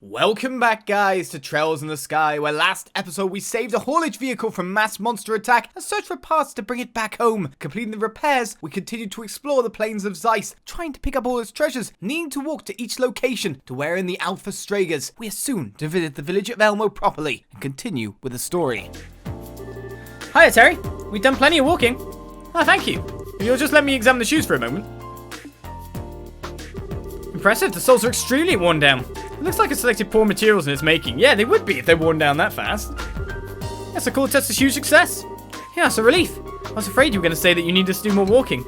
Welcome back, guys, to Trails in the Sky, where last episode we saved a haulage vehicle from mass monster attack and searched for parts to bring it back home. Completing the repairs, we continued to explore the plains of Zeiss, trying to pick up all its treasures, needing to walk to each location to where in the Alpha Stregas. We are soon to visit the village of Elmo properly and continue with the story. Hiya, Terry. We've done plenty of walking. Oh, thank you. You'll just let me examine the shoes for a moment. Impressive, the soles are extremely worn down. It looks like it selected poor materials in its making. Yeah, they would be if they're worn down that fast. That's a cool test, a huge success. Yeah, it's a relief. I was afraid you were going to say that you needed us to do more walking.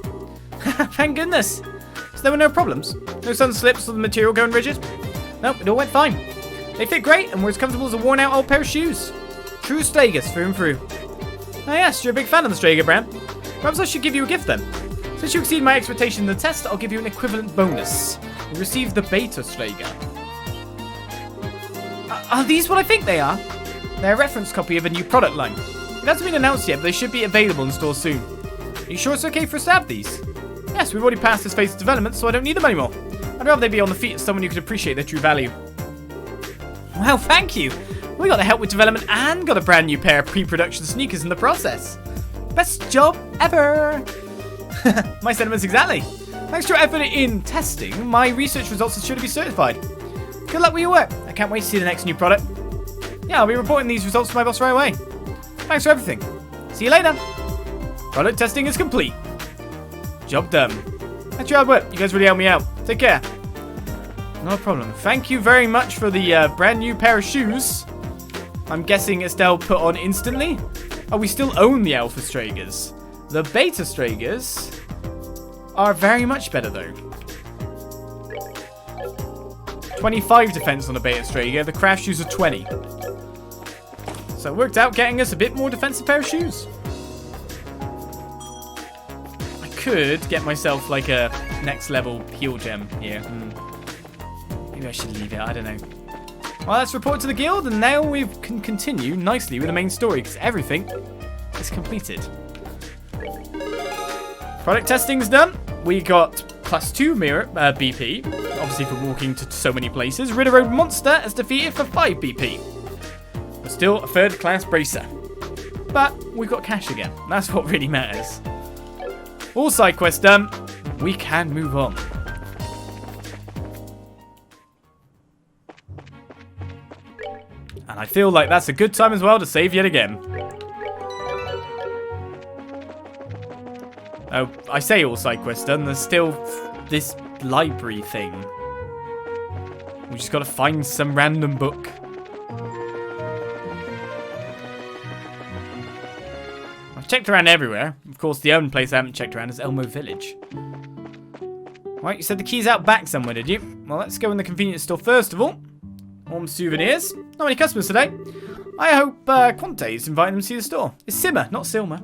Thank goodness. So there were no problems? No sudden slips or the material going rigid? Nope, it all went fine. They fit great and were as comfortable as a worn out old pair of shoes. True Stregas through and through. Oh yes, you're a big fan of the Strega brand. Perhaps I should give you a gift then. Since you exceeded my expectation in the test, I'll give you an equivalent bonus. You received the Beta Strega. Are these what I think they are? They're a reference copy of a new product line. It hasn't been announced yet, but they should be available in stores soon. Are you sure it's okay for us to have these? Yes, we've already passed this phase of development, so I don't need them anymore. I'd rather they be on the feet of someone who could appreciate their true value. Well, thank you. We got the help with development and got a brand new pair of pre-production sneakers in the process. Best job ever. My sentiments exactly. Thanks to your effort in testing, my research results are sure to be certified. Good luck with your work. I can't wait to see the next new product. Yeah, I'll be reporting these results to my boss right away. Thanks for everything. See you later. Product testing is complete. Job done. That's your hard work. You guys really helped me out. Take care. No problem. Thank you very much for the brand new pair of shoes. I'm guessing Estelle put on instantly. Oh, we still own the Alpha Stregas. The Beta Stregas are very much better though. 25 defense on the Beta Strega, the craft shoes are 20. So it worked out getting us a bit more defensive pair of shoes. I could get myself like a next level heal gem here. Maybe I should leave it, I don't know. Well, let's report to the guild and now we can continue nicely with the main story because everything is completed. Product testing's done. We got +2 mirror BP, obviously for walking to so many places. Ritter Road Monster is defeated for 5 BP. But still a 3rd class bracer. But we've got cash again. That's what really matters. All side quests done. We can move on. And I feel like that's a good time as well to save yet again. Oh, I say all side quests done, there's still this library thing. We just gotta find some random book. I've checked around everywhere. Of course, the only place I haven't checked around is Elmo Village. Right, you said the key's out back somewhere, did you? Well, let's go in the convenience store first of all. Warm souvenirs. Not many customers today. I hope Quante is inviting them to see the store. It's Simmer, not Silmer.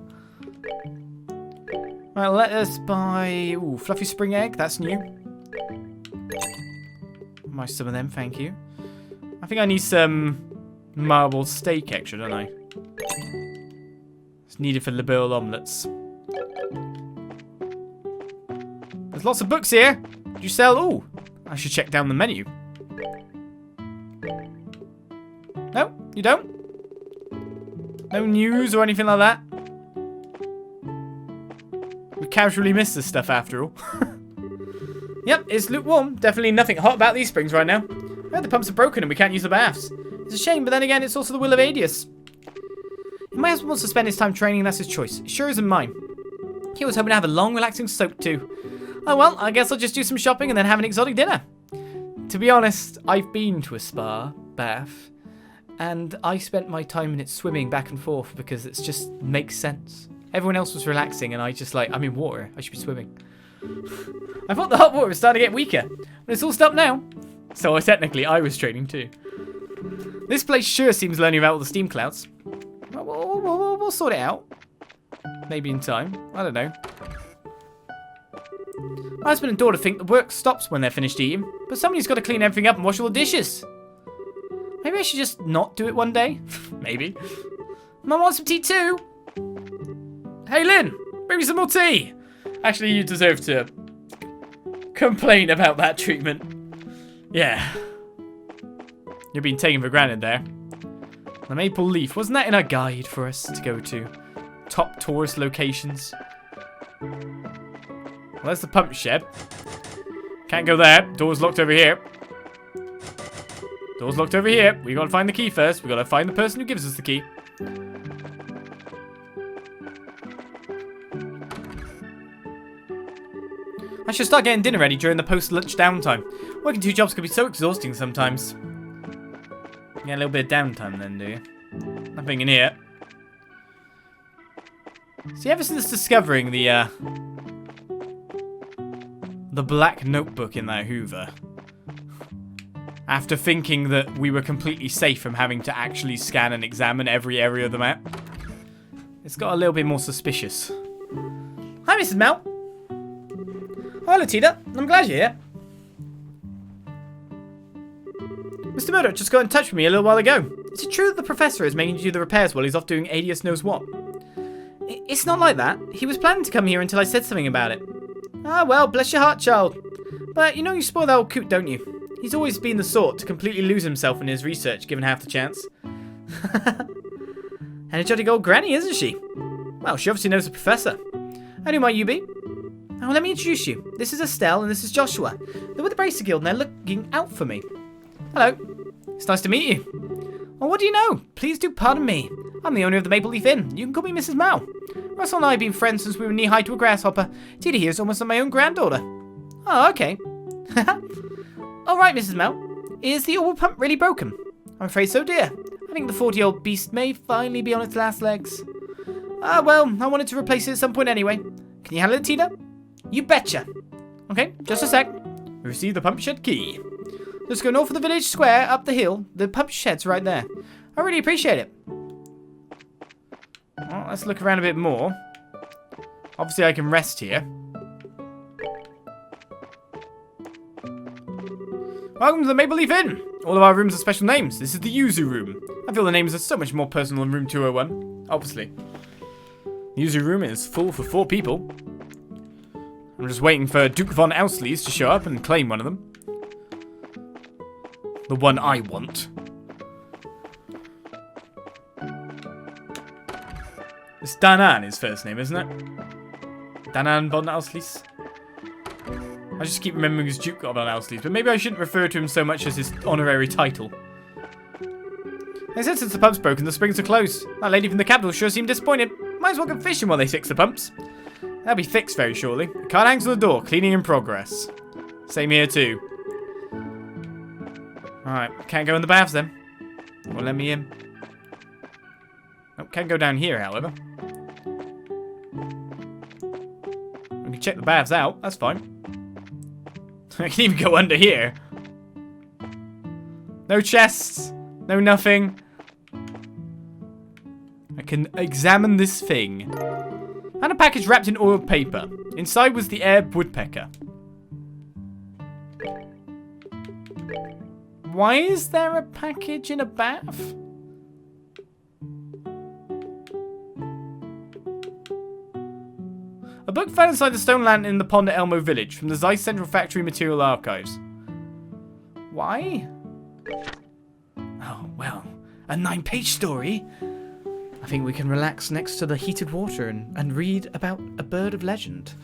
Right, let us buy... Ooh, fluffy spring egg. That's new. Buy some of them, thank you. I think I need some marble steak extra, don't I? It's needed for liberal omelettes. There's lots of books here. Do you sell... Ooh, I should check down the menu. No, you don't? No news or anything like that? We casually missed this stuff after all. Yep, it's lukewarm. Definitely nothing hot about these springs right now. I heard the pumps are broken and we can't use the baths. It's a shame, but then again, it's also the will of Adius. If my husband wants to spend his time training, that's his choice. It sure isn't mine. He was hoping to have a long, relaxing soak too. Oh well, I guess I'll just do some shopping and then have an exotic dinner. To be honest, I've been to a spa, bath, and I spent my time in it swimming back and forth because it just makes sense. Everyone else was relaxing and I just like, I'm in water. I should be swimming. I thought the hot water was starting to get weaker. But it's all stopped now. So technically I was training too. This place sure seems lonely about all the steam clouds. We'll sort it out. Maybe in time. I don't know. My husband and daughter think the work stops when they're finished eating. But somebody's got to clean everything up and wash all the dishes. Maybe I should just not do it one day. Maybe. Mum wants some tea too. Hey Lynn, bring me some more tea. Actually, you deserve to complain about that treatment. Yeah. You're being taken for granted there. The Maple Leaf, wasn't that in our guide for us to go to? Top tourist locations. Well, there's the pump shed. Can't go there. Door's locked over here. Door's locked over here. We gotta find the key first. We gotta find the person who gives us the key. I should start getting dinner ready during the post-lunch downtime. Working 2 jobs can be so exhausting sometimes. You get a little bit of downtime then, do you? Nothing in here. See, ever since discovering the black notebook in that Hoover, after thinking that we were completely safe from having to actually scan and examine every area of the map, it's got a little bit more suspicious. Hi, Mrs. Mel. Hello, Tita. I'm glad you're here. Mr. Murdoch just got in touch with me a little while ago. Is it true that the professor is making you do the repairs while he's off doing Adius knows what? It's not like that. He was planning to come here until I said something about it. Ah, well, bless your heart, child. But you know you spoil that old coot, don't you? He's always been the sort to completely lose himself in his research, given half the chance. Energetic old granny, isn't she? Well, she obviously knows the professor. And who might you be? Oh, let me introduce you. This is Estelle and this is Joshua. They're with the Bracer Guild and they're looking out for me. Hello. It's nice to meet you. Well, what do you know? Please do pardon me. I'm the owner of the Maple Leaf Inn. You can call me Mrs. Mao. Russell and I have been friends since we were knee-high to a grasshopper. Tita here is almost like my own granddaughter. Oh, okay. All right, Mrs. Mao. Is the oil pump really broken? I'm afraid so, dear. I think the 40-year-old beast may finally be on its last legs. Ah, well, I wanted to replace it at some point anyway. Can you handle it, Tita? You betcha. Okay, just a sec. We received the pump shed key. Let's go north of the village square, up the hill. The pump shed's right there. I really appreciate it. Well, let's look around a bit more. Obviously, I can rest here. Welcome to the Maple Leaf Inn. All of our rooms are special names. This is the Yuzu room. I feel the names are so much more personal than room 201. Obviously. The Yuzu room is full for 4 people. I'm just waiting for Duke von Ausleys to show up and claim one of them. The one I want. It's Danan, his first name, isn't it? Danan von Ausleys? I just keep remembering his Duke von Ausleys, but maybe I shouldn't refer to him so much as his honorary title. They said since the pump's broken, the springs are closed. That lady from the capital sure seemed disappointed. Might as well go fishing while they fix the pumps. That'll be fixed very shortly. The card hangs on the door, cleaning in progress. Same here too. Alright, can't go in the baths then. Well, let me in. Oh, can go down here, however. We can check the baths out, that's fine. I can even go under here. No chests, no nothing. I can examine this thing. And a package wrapped in oiled paper. Inside was the Arab woodpecker. Why is there a package in a bath? A book found inside the stone lantern in the pond at Elmo Village from the Zeiss Central Factory Material Archives. Why? Oh, well, a 9-page story. I think we can relax next to the heated water and read about a bird of legend.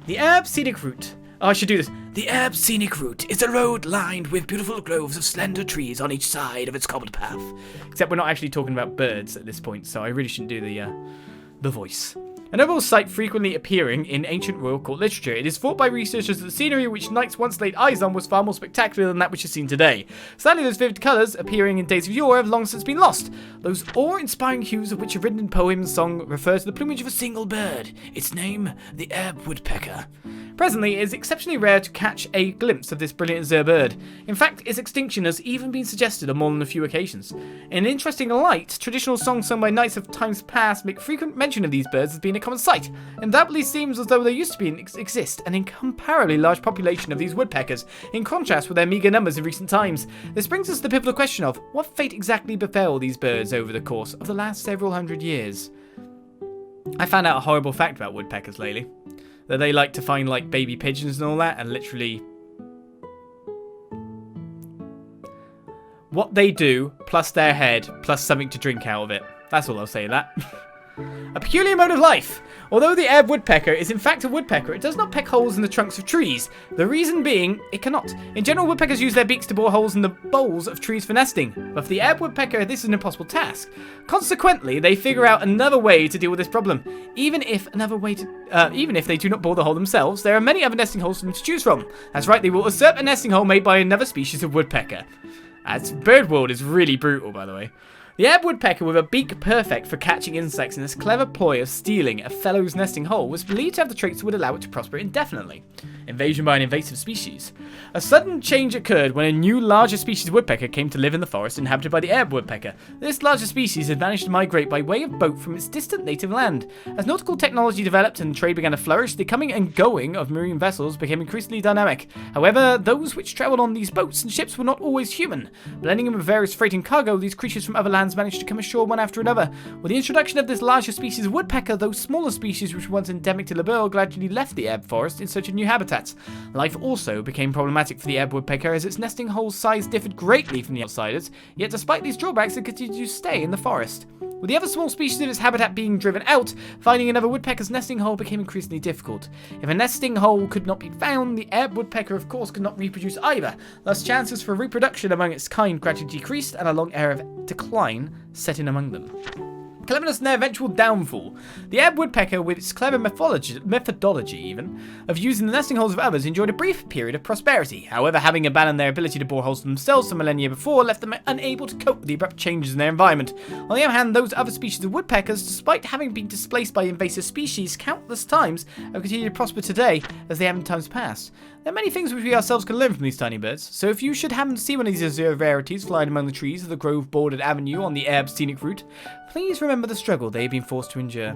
The Arab Scenic Route. Oh, I should do this. The Arab Scenic Route is a road lined with beautiful groves of slender trees on each side of its cobbled path. Except we're not actually talking about birds at this point, so I really shouldn't do the voice. An overall site frequently appearing in ancient royal court literature, it is thought by researchers that the scenery which knights once laid eyes on was far more spectacular than that which is seen today. Sadly, those vivid colours appearing in days of yore have long since been lost. Those awe-inspiring hues of which are written in poem and song refer to the plumage of a single bird, its name, the Arab woodpecker. Presently, it is exceptionally rare to catch a glimpse of this brilliant bird. In fact, its extinction has even been suggested on more than a few occasions. In an interesting light, traditional songs sung by knights of times past make frequent mention of these birds as being a common sight, and that belief seems as though there used to be exist an incomparably large population of these woodpeckers, in contrast with their meagre numbers in recent times. This brings us to the pivotal question of, what fate exactly befell these birds over the course of the last several hundred years? I found out a horrible fact about woodpeckers lately. That they like to find, like, baby pigeons and all that, and literally... what they do, plus their head, plus something to drink out of it. That's all I'll say to that. A peculiar mode of life. Although the Arab woodpecker is in fact a woodpecker, it does not peck holes in the trunks of trees. The reason being, it cannot. In general, woodpeckers use their beaks to bore holes in the boles of trees for nesting. But for the Arab woodpecker, this is an impossible task. Consequently, they figure out another way to deal with this problem. Even if they do not bore the hole themselves, there are many other nesting holes for them to choose from. That's right, they will usurp a nesting hole made by another species of woodpecker. Bird world is really brutal, by the way. The Arab woodpecker, with a beak perfect for catching insects and this clever ploy of stealing a fellow's nesting hole, was believed to have the traits that would allow it to prosper indefinitely. Invasion by an invasive species. A sudden change occurred when a new larger species of woodpecker came to live in the forest inhabited by the Arab woodpecker. This larger species had managed to migrate by way of boat from its distant native land. As nautical technology developed and trade began to flourish, the coming and going of marine vessels became increasingly dynamic. However, those which travelled on these boats and ships were not always human. Blending in with various freight and cargo, these creatures from other lands managed to come ashore one after another. With the introduction of this larger species of woodpecker, those smaller species which were once endemic to La Belle gradually left the Arab forest in search of new habitats. Life also became problematic for the Arab woodpecker as its nesting hole size differed greatly from the outsiders, yet despite these drawbacks it continued to stay in the forest. With the other small species of its habitat being driven out, finding another woodpecker's nesting hole became increasingly difficult. If a nesting hole could not be found, the Arab woodpecker of course could not reproduce either, thus chances for reproduction among its kind gradually decreased and a long era of decline set in among them. Cleverness and their eventual downfall. The Arab woodpecker, with its clever methodology even, of using the nesting holes of others, enjoyed a brief period of prosperity. However, having abandoned their ability to bore holes for themselves some millennia before, left them unable to cope with the abrupt changes in their environment. On the other hand, those other species of woodpeckers, despite having been displaced by invasive species countless times, have continued to prosper today as they have in times past. There are many things which we ourselves can learn from these tiny birds, so if you should happen to see one of these azure rarities flying among the trees of the grove-bordered avenue on the Arab scenic route, please remember the struggle they have been forced to endure.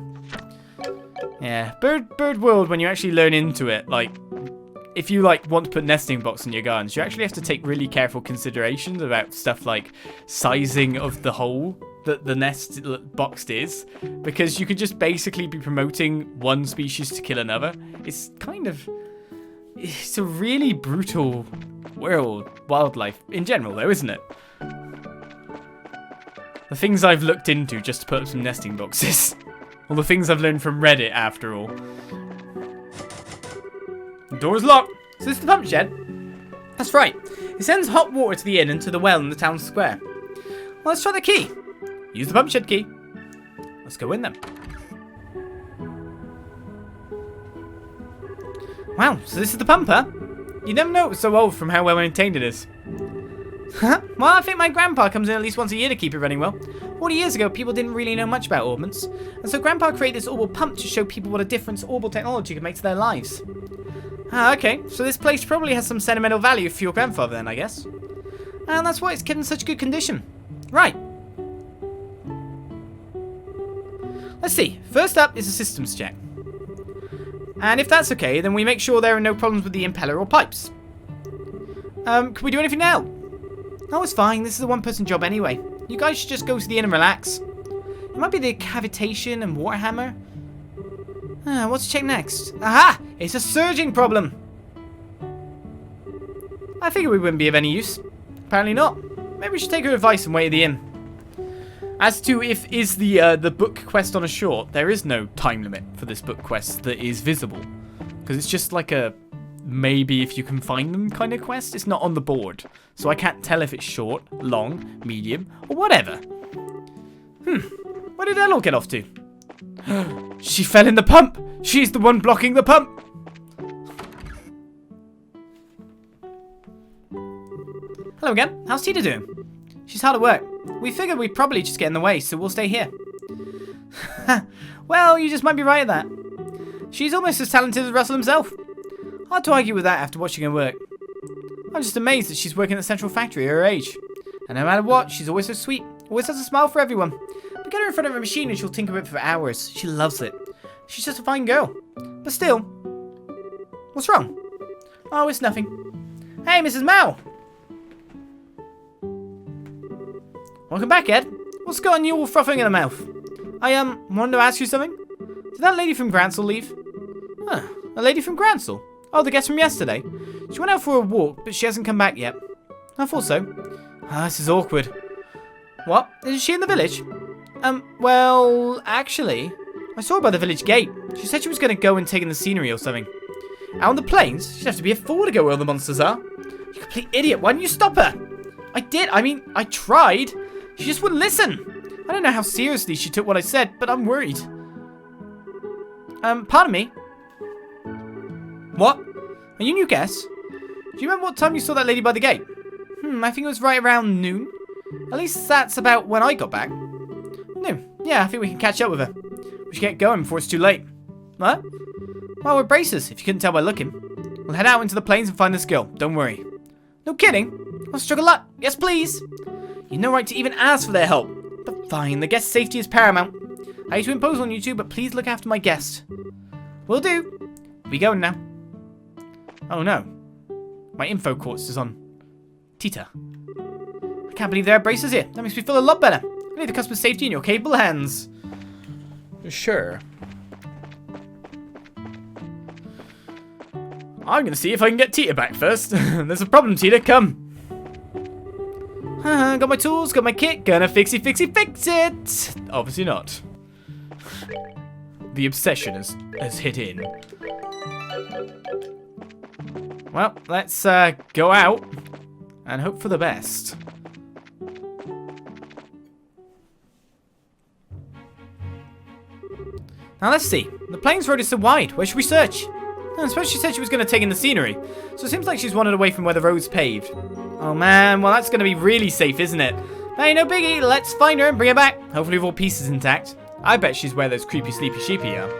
Yeah, bird world, when you actually learn into it, like, if you want to put nesting box in your gardens, you actually have to take really careful considerations about stuff like sizing of the hole that the nest boxed is, because you could just basically be promoting one species to kill another. It's a really brutal world, wildlife in general though, isn't it? The things I've looked into just to put up some nesting boxes. All the things I've learned from Reddit, after all. The door is locked. So this is the pump shed? That's right. It sends hot water to the inn and to the well in the town square. Well, let's try the key. Use the pump shed key. Let's go in then. Wow, so this is the pump, huh? You never know it was so old from how well maintained it is. Well, I think my grandpa comes in at least once a year to keep it running well. 40 years ago, people didn't really know much about orbments, and so grandpa created this orbital pump to show people what a difference orbital technology can make to their lives. Ah, okay, so this place probably has some sentimental value for your grandfather then, I guess. And that's why it's kept in such good condition. Right. Let's see, first up is a systems check. And if that's okay, then we make sure there are no problems with the impeller or pipes. Can we do anything now? No, it's fine. This is a one-person job anyway. You guys should just go to the inn and relax. It might be the cavitation and water hammer. What's to check next? Aha! It's a surging problem. I figured we wouldn't be of any use. Apparently not. Maybe we should take her advice and wait at the inn. As to is the book quest on a short, there is no time limit for this book quest that is visible. Because it's just like a maybe if you can find them kind of quest. It's not on the board. So I can't tell if it's short, long, medium, or whatever. Where did Ella get off to? She fell in the pump! She's the one blocking the pump! Hello again. How's Tita doing? She's hard at work. We figured we'd probably just get in the way, so we'll stay here. Well, you just might be right at that. She's almost as talented as Russell himself. Hard to argue with that after watching her work. I'm just amazed that she's working at the central factory at her age. And no matter what, she's always so sweet. Always has a smile for everyone. But get her in front of a machine and she'll tinker with it for hours. She loves it. She's just a fine girl. But still. What's wrong? Oh, it's nothing. Hey, Mrs. Mao! Welcome back, Ed. What's got you all frothing in the mouth? I wanted to ask you something. Did that lady from Gransell leave? Huh, a lady from Gransell? Oh, the guest from yesterday. She went out for a walk, but she hasn't come back yet. I thought so. Ah, this is awkward. What? Is she in the village? Well, actually, I saw her by the village gate. She said she was going to go and take in the scenery or something. Out on the plains? She'd have to be a fool to go where all the monsters are. You complete idiot, why didn't you stop her? I did, I tried. She just wouldn't listen. I don't know how seriously she took what I said, but I'm worried. Pardon me? What? Are you new guest? Do you remember what time you saw that lady by the gate? I think it was right around noon. At least that's about when I got back. No, yeah, I think we can catch up with her. We should get going before it's too late. What? Well, we're bracers, if you couldn't tell by looking. We'll head out into the plains and find this girl, don't worry. No kidding? I'll struggle luck. Yes, please. You've no right to even ask for their help. But fine, the guest's safety is paramount. I hate to impose on you two, but please look after my guest. Will do. We going now. Oh no. My info quartz is on Tita. I can't believe there are bracers here. That makes me feel a lot better. I need the customer's safety in your capable hands. Sure. I'm gonna see if I can get Tita back first. There's a problem, Tita. Come. Got my tools, got my kit. Gonna fix it. Obviously not. The obsession has hit in. Well, let's go out and hope for the best. Now let's see. The plains road is so wide. Where should we search? I suppose she said she was going to take in the scenery, so it seems like she's wandered away from where the road's paved. Oh man, well that's going to be really safe, isn't it? Hey, no biggie. Let's find her and bring her back. Hopefully with all pieces intact. I bet she's where those creepy sleepy sheepy are.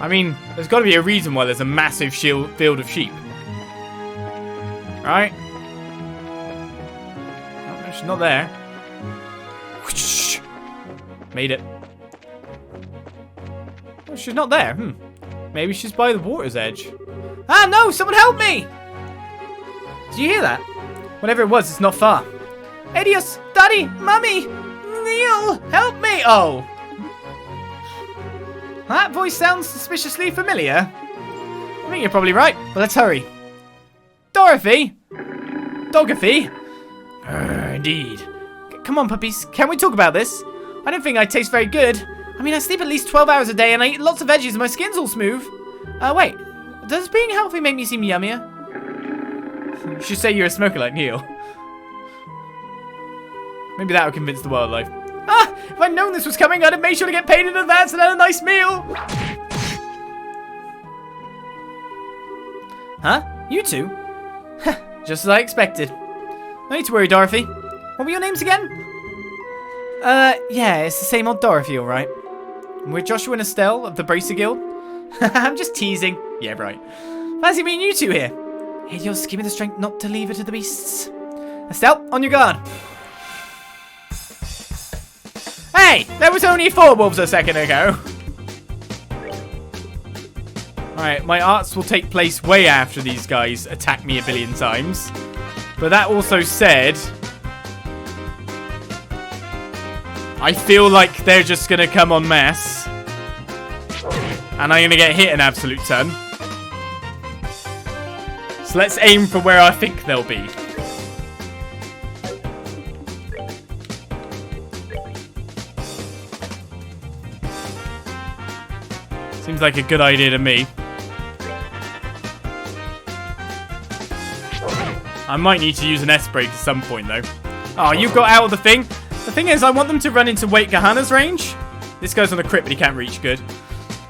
I mean, there's got to be a reason why there's a massive field of sheep. Right? Oh, no, she's not there. Made it. Oh, she's not there. Maybe she's by the water's edge. Ah, no! Someone help me! Did you hear that? Whatever it was, it's not far. Adios! Daddy! Mummy! Neil! Help me! Oh! That voice sounds suspiciously familiar. I think you're probably right, but let's hurry. Dorothy? Dogothy? Indeed. Come on, puppies. Can we talk about this? I don't think I taste very good. I mean, I sleep at least 12 hours a day and I eat lots of veggies and my skin's all smooth. Wait. Does being healthy make me seem yummier? You should say you're a smoker like Neil. Maybe that would convince the wildlife. Ah! If I'd known this was coming, I'd have made sure to get paid in advance and had a nice meal! Huh? You two? Just as I expected. No need to worry, Dorothy. What were your names again? Yeah, it's the same old Dorothy, alright. We're Joshua and Estelle of the Bracer Guild. I'm just teasing. Yeah, right. Fancy meeting you two here. Hey, just give me the strength not to leave it to the beasts. Estelle, on your guard. Hey, there was only 4 wolves a second ago. Alright, my arts will take place way after these guys attack me a billion times. But that also said, I feel like they're just gonna come en masse. And I'm gonna get hit an absolute ton. So let's aim for where I think they'll be. Seems like a good idea to me. I might need to use an S-break at some point though. Oh, you got out of the thing? The thing is, I want them to run into Wait Kahana's range. This guy's on a crit, but he can't reach. Good.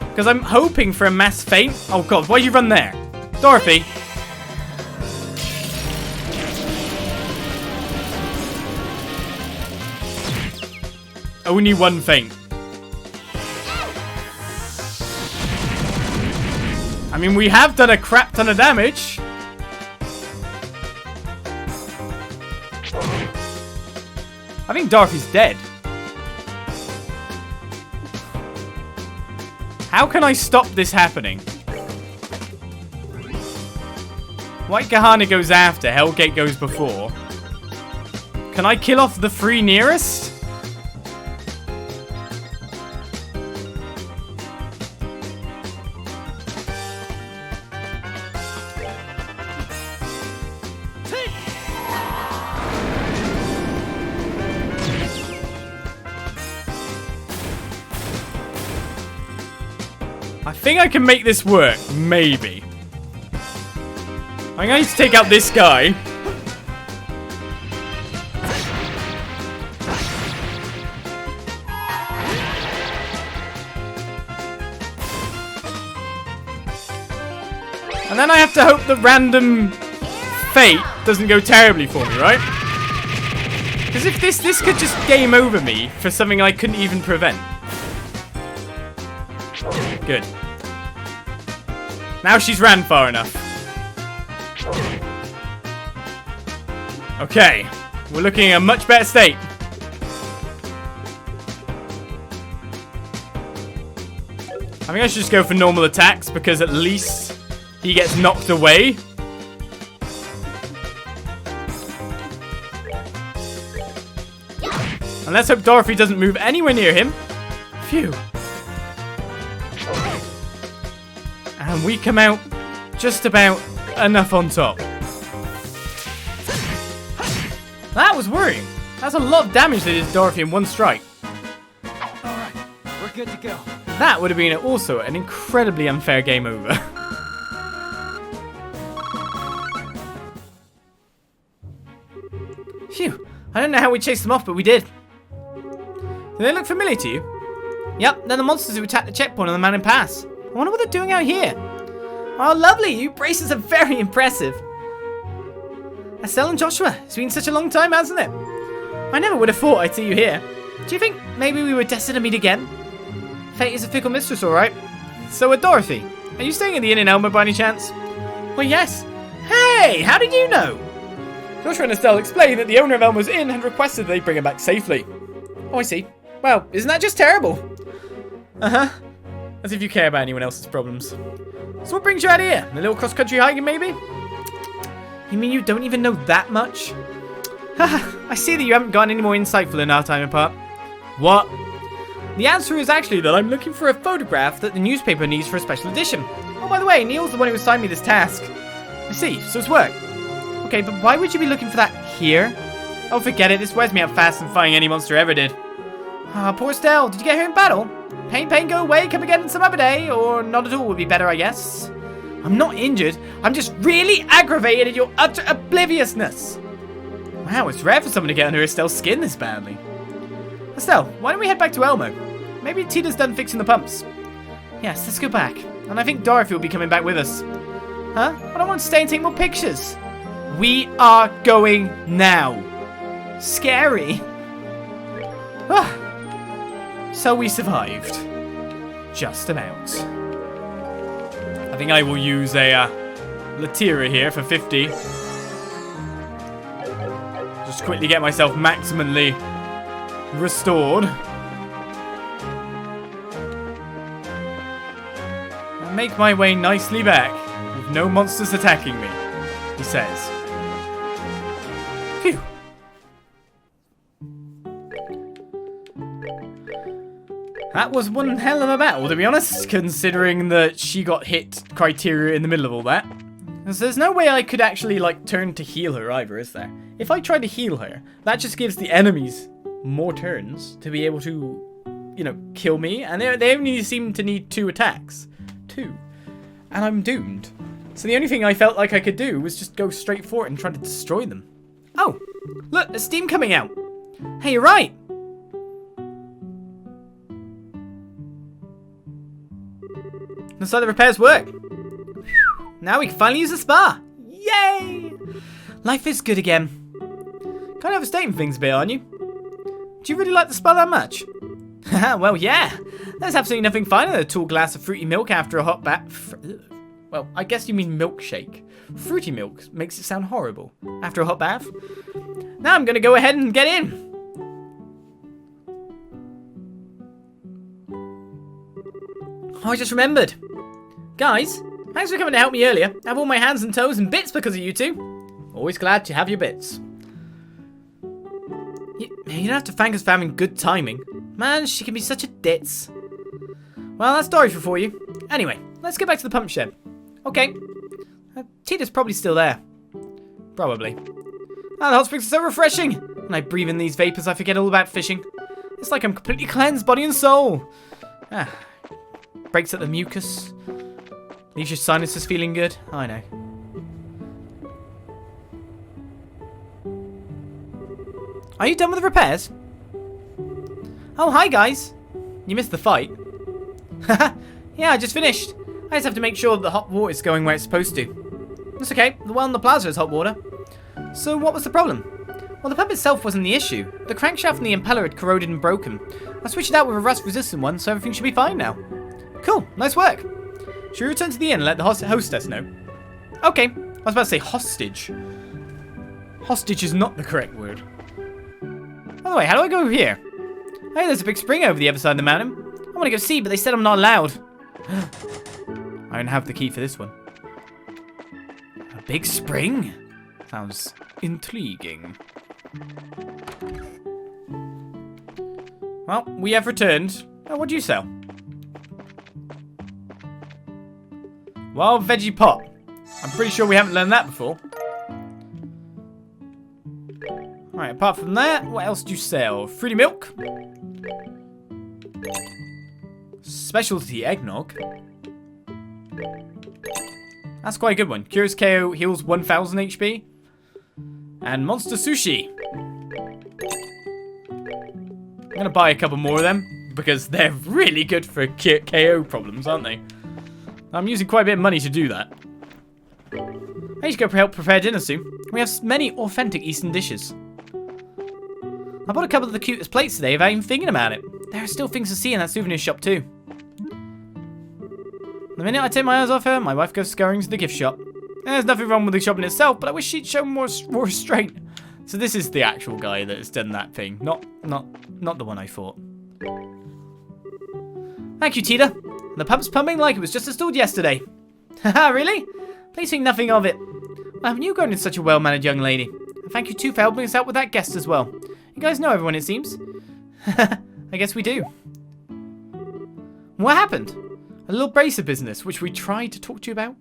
Because I'm hoping for a mass feint. Oh god, why you run there? Dorothy. Only one feint. I mean, we have done a crap ton of damage. I think Dorothy's dead. How can I stop this happening? White Kahana goes after, Hellgate goes before. Can I kill off the 3 nearest? I think I can make this work. Maybe. I'm going to take out this guy. And then I have to hope the random fate doesn't go terribly for me, right? Because if this could just game over me for something I couldn't even prevent. Good. Now she's ran far enough. Okay. We're looking in a much better state. I think I should just go for normal attacks because at least he gets knocked away. And let's hope Dorothy doesn't move anywhere near him. Phew. And we come out just about enough on top. That was worrying. That's a lot of damage they did to Dorothy in one strike. Alright, we're good to go. That would have been also an incredibly unfair game over. Phew. I don't know how we chased them off, but we did. Do they look familiar to you? Yep, they're the monsters who attacked the checkpoint on the Mountain Pass. I wonder what they're doing out here. Oh, lovely. You braces are very impressive. Estelle and Joshua. It's been such a long time, hasn't it? I never would have thought I'd see you here. Do you think maybe we were destined to meet again? Fate is a fickle mistress, alright. So with Dorothy. Are you staying at the inn in Elmo by any chance? Well, yes. Hey, how did you know? Joshua and Estelle explained that the owner of Elmo's inn had requested they bring her back safely. Oh, I see. Well, isn't that just terrible? Uh-huh. As if you care about anyone else's problems. So what brings you out here? A little cross-country hiking, maybe? You mean you don't even know that much? Haha, I see that you haven't gotten any more insightful in our time apart. What? The answer is actually that I'm looking for a photograph that the newspaper needs for a special edition. Oh, by the way, Neil's the one who assigned me this task. I see, so it's work. Okay, but why would you be looking for that here? Oh, forget it. This wears me out faster than fighting any monster ever did. Ah, poor Estelle. Did you get her in battle? Pain, go away. Come again some other day. Or not at all would be better, I guess. I'm not injured. I'm just really aggravated at your utter obliviousness. Wow, it's rare for someone to get under Estelle's skin this badly. Estelle, why don't we head back to Elmo? Maybe Tita's done fixing the pumps. Yes, let's go back. And I think Dorothy will be coming back with us. Huh? I don't want to stay and take more pictures. We are going now. Scary. Ah. So we survived. Just about. I think I will use a Latira here for 50. Just quickly get myself maximally restored. And make my way nicely back with no monsters attacking me, he says. Phew. That was one hell of a battle, to be honest, considering that she got hit criteria in the middle of all that. Because there's no way I could actually, like, turn to heal her either, is there? If I try to heal her, that just gives the enemies more turns to be able to, you know, kill me. And they only seem to need 2 attacks. 2. And I'm doomed. So the only thing I felt like I could do was just go straight for it and try to destroy them. Oh, look, there's steam coming out. Hey, you're right. Looks like the repairs work. Now we can finally use the spa. Yay! Life is good again. Kind of overstating things a bit, aren't you? Do you really like the spa that much? Well, yeah. There's absolutely nothing finer than a tall glass of fruity milk after a hot bath. Well, I guess you mean milkshake. Fruity milk makes it sound horrible. After a hot bath. Now I'm going to go ahead and get in. Oh, I just remembered. Guys, thanks for coming to help me earlier. I have all my hands and toes and bits because of you two. Always glad to have your bits. You don't have to thank us for having good timing. Man, she can be such a ditz. Well, that's Dorothy for you. Anyway, let's get back to the pump shed. Okay. Tita's probably still there. Probably. Ah, the hot springs are so refreshing. When I breathe in these vapors, I forget all about fishing. It's like I'm completely cleansed, body and soul. Ah. breaks up the mucus. Leaves your sinuses feeling good. I know. Are you done with the repairs? Oh, hi guys. You missed the fight. Haha. Yeah, I just finished. I just have to make sure that the hot water is going where it's supposed to. That's okay. The well in the plaza is hot water. So what was the problem? Well, the pump itself wasn't the issue. The crankshaft and the impeller had corroded and broken. I switched it out with a rust-resistant one, so everything should be fine now. Cool. Nice work. Should we return to the inn and let the hostess know? Okay. I was about to say hostage. Hostage is not the correct word. By the way, how do I go over here? Hey, there's a big spring over the other side of the mountain. I want to go see, but they said I'm not allowed. I don't have the key for this one. A big spring? Sounds intriguing. Well, we have returned. Oh, what do you sell? Wild veggie pot. I'm pretty sure we haven't learned that before. Alright, apart from that, what else do you sell? Fruity milk. Specialty eggnog. That's quite a good one. Curious KO heals 1000 HP. And monster sushi. I'm going to buy a couple more of them because they're really good for KO problems, aren't they? I'm using quite a bit of money to do that. I need to go help prepare dinner soon. We have many authentic Eastern dishes. I bought a couple of the cutest plates today without even thinking about it. There are still things to see in that souvenir shop too. The minute I take my eyes off her, my wife goes scurrying to the gift shop. There's nothing wrong with the shop in itself, but I wish she'd show more restraint. So this is the actual guy that has done that thing, not the one I thought. Thank you, Tita. The pub's pumping like it was just installed yesterday. Haha, really? Please think nothing of it. Well, haven't you grown into such a well-mannered young lady? And thank you too for helping us out with that guest as well. You guys know everyone, it seems. I guess we do. What happened? A little bracer business, which we tried to talk to you about.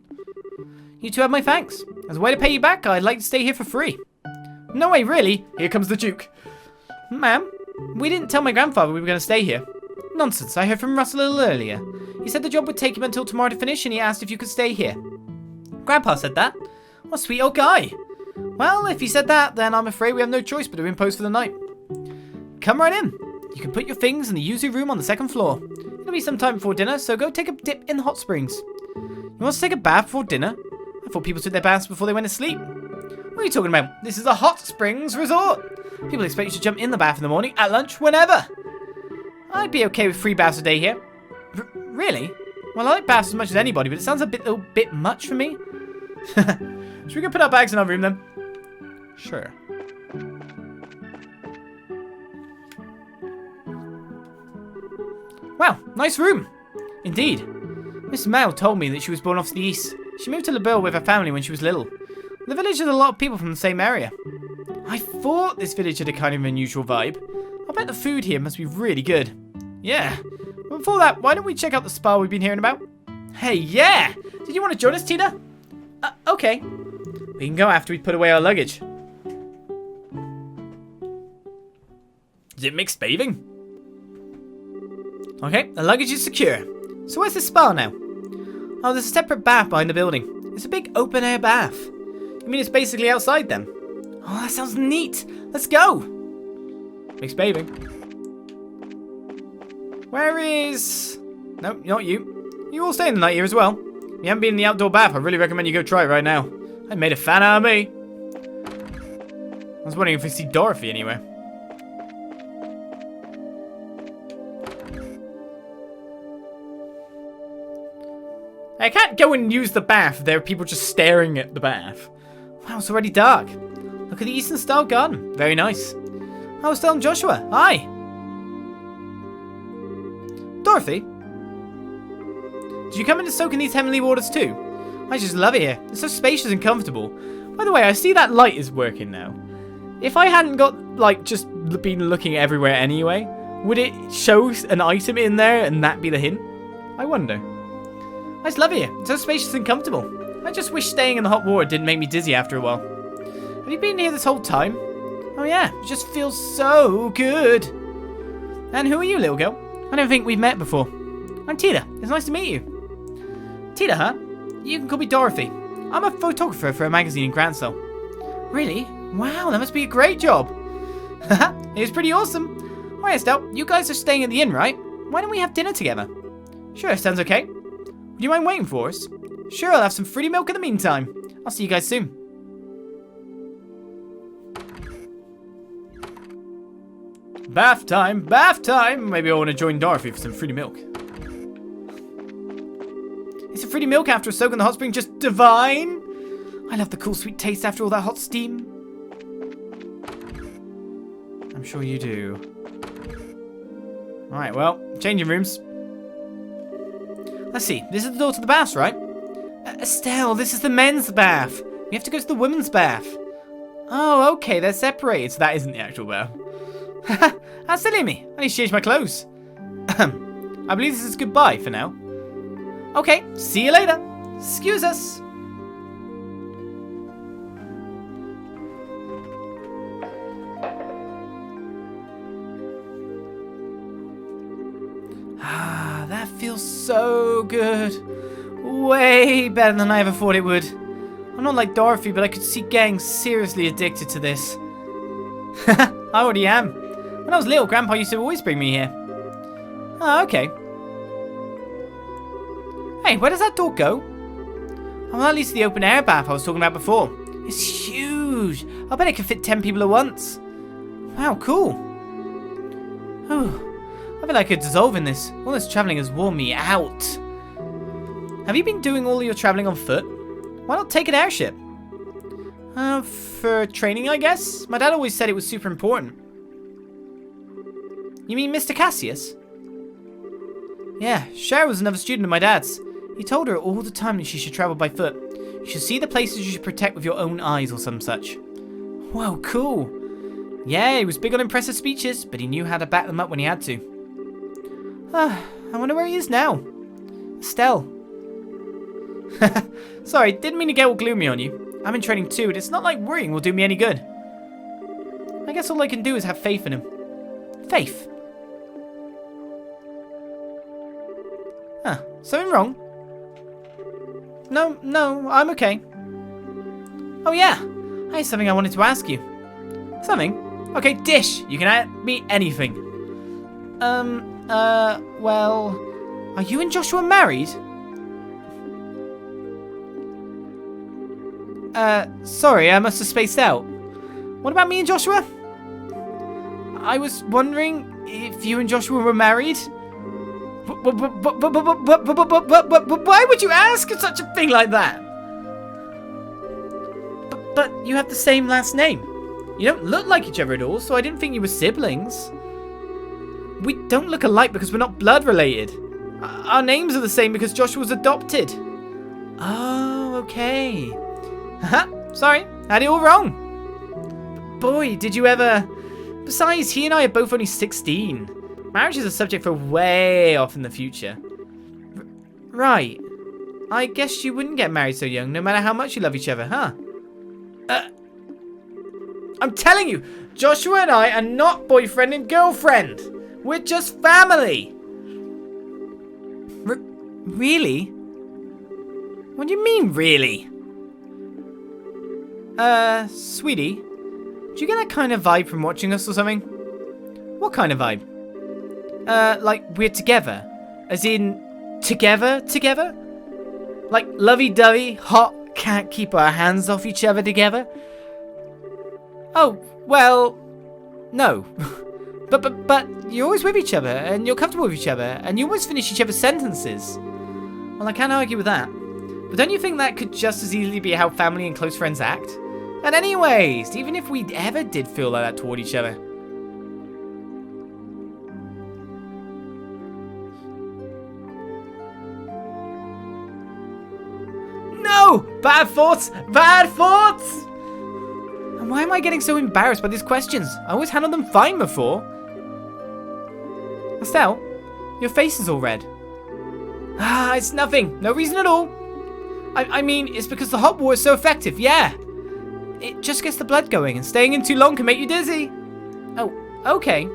You two have my thanks. As a way to pay you back, I'd like to stay here for free. No way, really? Here comes the Duke. Ma'am, we didn't tell my grandfather we were going to stay here. Nonsense, I heard from Russell a little earlier. He said the job would take him until tomorrow to finish, and he asked if you could stay here. Grandpa said that? What a sweet old guy. Well, if he said that, then I'm afraid we have no choice but to impose for the night. Come right in. You can put your things in the yuzu room on the second floor. It'll be some time before dinner, so go take a dip in the hot springs. You want to take a bath before dinner? I thought people took their baths before they went to sleep. What are you talking about? This is a hot springs resort. People expect you to jump in the bath in the morning, at lunch, whenever. I'd be okay with 3 baths a day here. Really? Well, I like baths as much as anybody, but it sounds a little bit much for me. Should we go put our bags in our room then? Sure. Wow, nice room. Indeed. Miss Mel told me that she was born off to the east. She moved to LaBelle with her family when she was little. The village has a lot of people from the same area. I thought this village had a kind of unusual vibe. I bet the food here must be really good. Yeah. But before that, why don't we check out the spa we've been hearing about? Hey, yeah! Did you want to join us, Tita? Okay. We can go after we put away our luggage. Is it mixed bathing? Okay, the luggage is secure. So where's the spa now? Oh, there's a separate bath behind the building. It's a big open-air bath. You mean it's basically outside then? Oh, that sounds neat. Let's go. Mixed bathing. Where is... No, not you. You all staying the night here as well. If you haven't been in the outdoor bath, I really recommend you go try it right now. I made a fan out of me. I was wondering if we see Dorothy anywhere. I can't go and use the bath if there are people just staring at the bath. Wow, it's already dark. Look at the Eastern style garden. Very nice. Oh, Estelle and Joshua. Hi. Dorothy? Did you come in to soak in these heavenly waters too? I just love it here. It's so spacious and comfortable. By the way, I see that light is working now. If I hadn't got, like, just been looking everywhere anyway, would it show an item in there and that be the hint? I wonder. I just love it here. It's so spacious and comfortable. I just wish staying in the hot water didn't make me dizzy after a while. Have you been here this whole time? Oh yeah, it just feels so good. And who are you, little girl? I don't think we've met before. I'm Tita. It's nice to meet you. Tita, huh? You can call me Dorothy. I'm a photographer for a magazine in Gransell. Really? Wow, that must be a great job. Haha, it was pretty awesome. Alright, Estelle, you guys are staying at the inn, right? Why don't we have dinner together? Sure, sounds okay. Would you mind waiting for us? Sure, I'll have some fruity milk in the meantime. I'll see you guys soon. Bath time, bath time! Maybe I want to join Dorothy for some fruity milk. Is the fruity milk after a soak in the hot spring just divine? I love the cool sweet taste after all that hot steam. I'm sure you do. Alright, well, changing rooms. Let's see, this is the door to the baths, right? Estelle, this is the men's bath. We have to go to the women's bath. Oh, okay, they're separated, so that isn't the actual bath. Haha, how silly of me. I need to change my clothes. I believe this is goodbye for now. Okay, see you later. Excuse us. Ah, that feels so good. Way better than I ever thought it would. I'm not like Dorothy, but I could see getting seriously addicted to this. I already am. When I was little, Grandpa used to always bring me here. Oh, okay. Hey, where does that door go? Well, at least the open air bath I was talking about before. It's huge. I bet it could fit 10 people at once. Wow, cool. Whew. I feel like I could dissolve in this. All this travelling has worn me out. Have you been doing all your travelling on foot? Why not take an airship? For training, I guess? My dad always said it was super important. You mean Mr. Cassius? Yeah, Cher was another student of my dad's. He told her all the time that she should travel by foot. You should see the places you should protect with your own eyes or some such. Wow, cool. Yeah, he was big on impressive speeches, but he knew how to back them up when he had to. I wonder where he is now. Estelle. Sorry, didn't mean to get all gloomy on you. I'm in training too, and it's not like worrying will do me any good. I guess all I can do is have faith in him. Faith? Huh, something wrong? No, I'm okay. Oh yeah, I have something I wanted to ask you. Something? Okay, dish, you can ask me anything. Well, are you and Joshua married? Sorry, I must have spaced out. What about me and Joshua? I was wondering if you and Joshua were married. Why would you ask such a thing like that? But you have the same last name. You don't look like each other at all, so I didn't think you were siblings. We don't look alike because we're not blood related. Our names are the same because Joshua was adopted. Oh, okay. Haha, sorry, had it all wrong. Boy, did you ever... Besides, he and I are both only 16. Marriage is a subject for way off in the future. Right. I guess you wouldn't get married so young, no matter how much you love each other, huh? I'm telling you, Joshua and I are not boyfriend and girlfriend. We're just family. Really? What do you mean, really? Sweetie, do you get that kind of vibe from watching us or something? What kind of vibe? Like we're together? As in, together? Like lovey-dovey, hot, can't keep our hands off each other together? Oh, well, no. but you're always with each other, and you're comfortable with each other, and you always finish each other's sentences. Well, I can't argue with that. But don't you think that could just as easily be how family and close friends act? And anyways, even if we ever did feel like that toward each other. No! Bad thoughts! Bad thoughts! And why am I getting so embarrassed by these questions? I always handled them fine before. Estelle, your face is all red. Ah, it's nothing. No reason at all. I mean, it's because the hot water is so effective, yeah. It just gets the blood going, and staying in too long can make you dizzy. Oh, okay.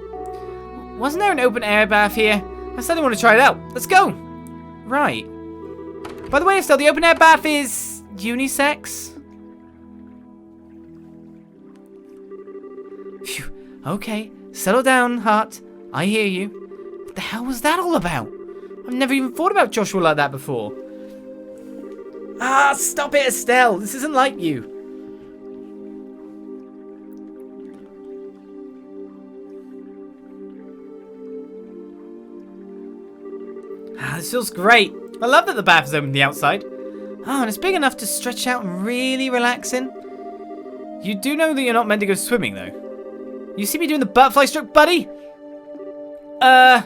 Wasn't there an open air bath here? I suddenly want to try it out. Let's go. Right. By the way, Estelle, the open-air bath is unisex? Phew. Okay, settle down, heart. I hear you. What the hell was that all about? I've never even thought about Joshua like that before. Ah, stop it, Estelle. This isn't like you. Ah, this feels great. I love that the bath is open to the outside. Oh, and it's big enough to stretch out and really relax in. You do know that you're not meant to go swimming, though. You see me doing the butterfly stroke, buddy? Hi,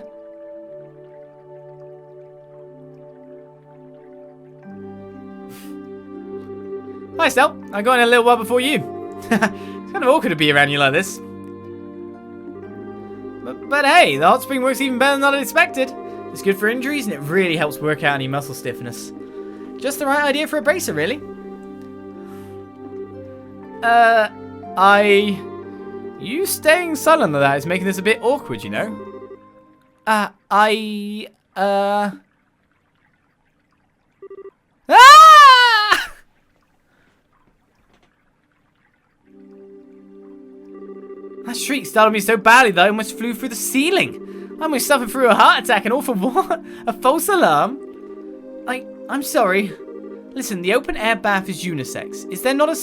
Estelle. I got in a little while before you. It's kind of awkward to be around you like this. But hey, the hot spring works even better than I expected. It's good for injuries and it really helps work out any muscle stiffness. Just the right idea for a bracer, really. You staying silent like that is making this a bit awkward, you know? Ah! That shriek startled me so badly that I almost flew through the ceiling. I almost suffered through a heart attack and all for what? A false alarm? I'm sorry. Listen, the open air bath is unisex. Is there not a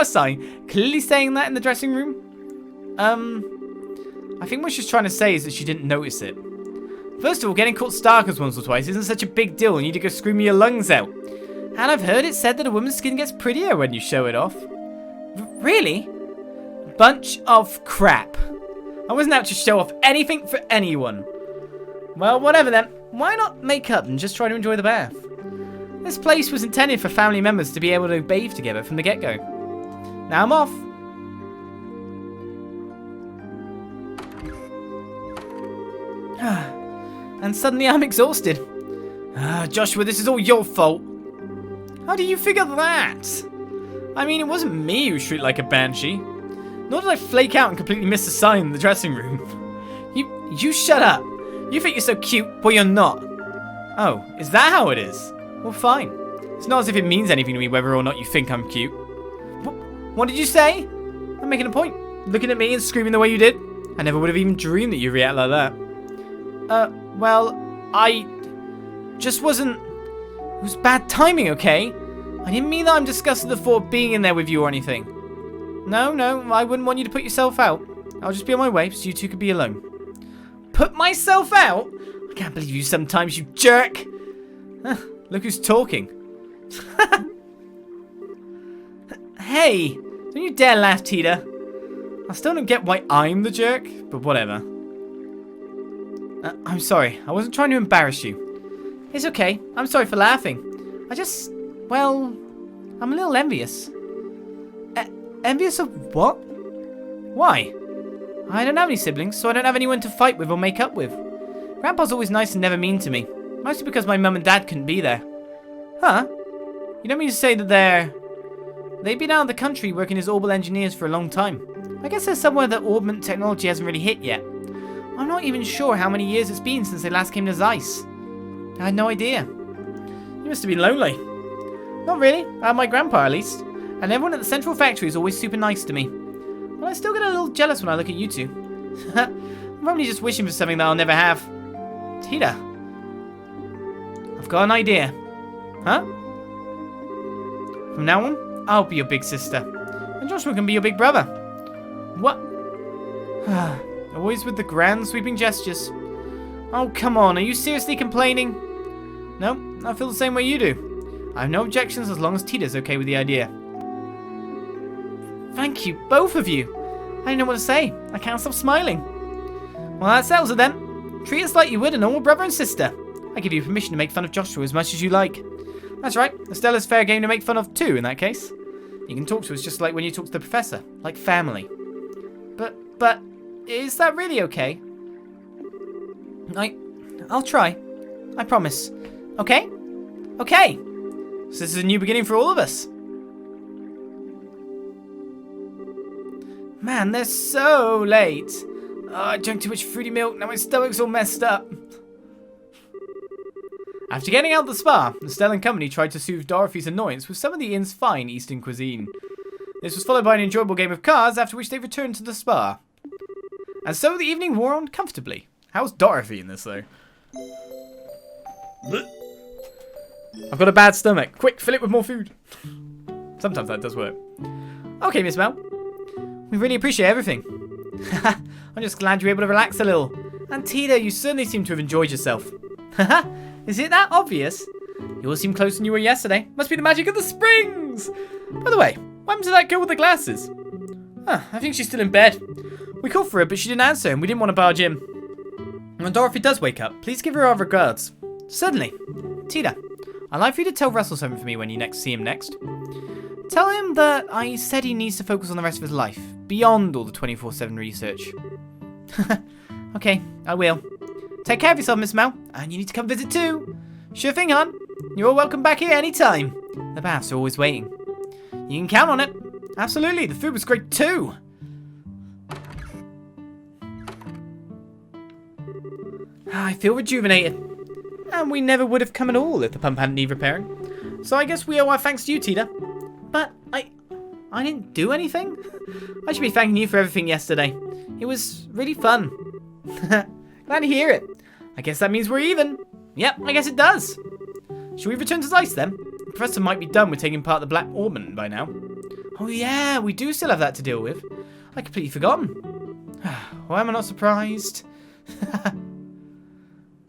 sign clearly saying that in the dressing room? I think what she's trying to say is that she didn't notice it. First of all, getting caught starkers once or twice isn't such a big deal and you need to go screaming your lungs out. And I've heard it said that a woman's skin gets prettier when you show it off. Really? Bunch of crap. I wasn't out to show off anything for anyone. Well, whatever then. Why not make up and just try to enjoy the bath? This place was intended for family members to be able to bathe together from the get-go. Now I'm off. And suddenly I'm exhausted. Joshua, this is all your fault. How do you figure that? I mean, it wasn't me who shrieked like a banshee. Nor did I flake out and completely miss the sign in the dressing room. You shut up. You think you're so cute, well you're not. Oh, is that how it is? Well, fine. It's not as if it means anything to me whether or not you think I'm cute. What did you say? I'm making a point. Looking at me and screaming the way you did. I never would have even dreamed that you'd react like that. Well, I just wasn't... It was bad timing, okay? I didn't mean that I'm disgusted at the thought of being in there with you or anything. No, I wouldn't want you to put yourself out. I'll just be on my way so you two could be alone. Put myself out? I can't believe you sometimes, you jerk. Look who's talking. Hey, don't you dare laugh, Tita. I still don't get why I'm the jerk, but whatever. I'm sorry. I wasn't trying to embarrass you. It's okay. I'm sorry for laughing. Well, I'm a little envious. Envious of what? Why? I don't have any siblings, so I don't have anyone to fight with or make up with. Grandpa's always nice and never mean to me. Mostly because my mum and dad couldn't be there. Huh? You don't mean to say that they've been out of the country working as orbital engineers for a long time. I guess there's somewhere that orbment technology hasn't really hit yet. I'm not even sure how many years it's been since they last came to Zeiss. I had no idea. You must have been lonely. Not really. I had my grandpa, at least. And everyone at the central factory is always super nice to me. But I still get a little jealous when I look at you two. I'm probably just wishing for something that I'll never have. Tita. I've got an idea. Huh? From now on, I'll be your big sister. And Joshua can be your big brother. What? Always with the grand sweeping gestures. Oh, come on. Are you seriously complaining? No, I feel the same way you do. I have no objections as long as Tita's okay with the idea. Thank you, both of you. I don't know what to say. I can't stop smiling. Well, that settles it then. Treat us like you would a normal brother and sister. I give you permission to make fun of Joshua as much as you like. That's right. Estella's fair game to make fun of too, in that case. You can talk to us just like when you talk to the professor. Like family. But, is that really okay? I'll try. I promise. Okay? Okay. So this is a new beginning for all of us. Man, they're so late. Oh, I drank too much fruity milk. Now my stomach's all messed up. After getting out of the spa, Estelle and company tried to soothe Dorothy's annoyance with some of the inn's fine Eastern cuisine. This was followed by an enjoyable game of cards, after which they returned to the spa. And so the evening wore on comfortably. How's Dorothy in this, though? I've got a bad stomach. Quick, fill it with more food. Sometimes that does work. Okay, Miss Mel. We really appreciate everything. I'm just glad you were able to relax a little. And Tita, you certainly seem to have enjoyed yourself. Is it that obvious? You all seem closer than you were yesterday. Must be the magic of the springs. By the way, what happened to that girl with the glasses? I think she's still in bed. We called for her, but she didn't answer, and we didn't want to barge in. When Dorothy does wake up, please give her our regards. Certainly. Tita, I'd like for you to tell Russell something for me when you next see him next. Tell him that I said he needs to focus on the rest of his life, beyond all the 24/7 research. Okay, I will. Take care of yourself, Miss Mel, and you need to come visit too. Sure thing, hon. You're all welcome back here anytime. The baths are always waiting. You can count on it. Absolutely, the food was great too. I feel rejuvenated. And we never would have come at all if the pump hadn't need repairing. So I guess we owe our thanks to you, Tita. But I didn't do anything? I should be thanking you for everything yesterday. It was really fun. Glad to hear it. I guess that means we're even. Yep, I guess it does. Should we return to Zeiss then? The professor might be done with taking part of the Black Ornament by now. Oh yeah, we do still have that to deal with. I completely forgotten. Why am I not surprised?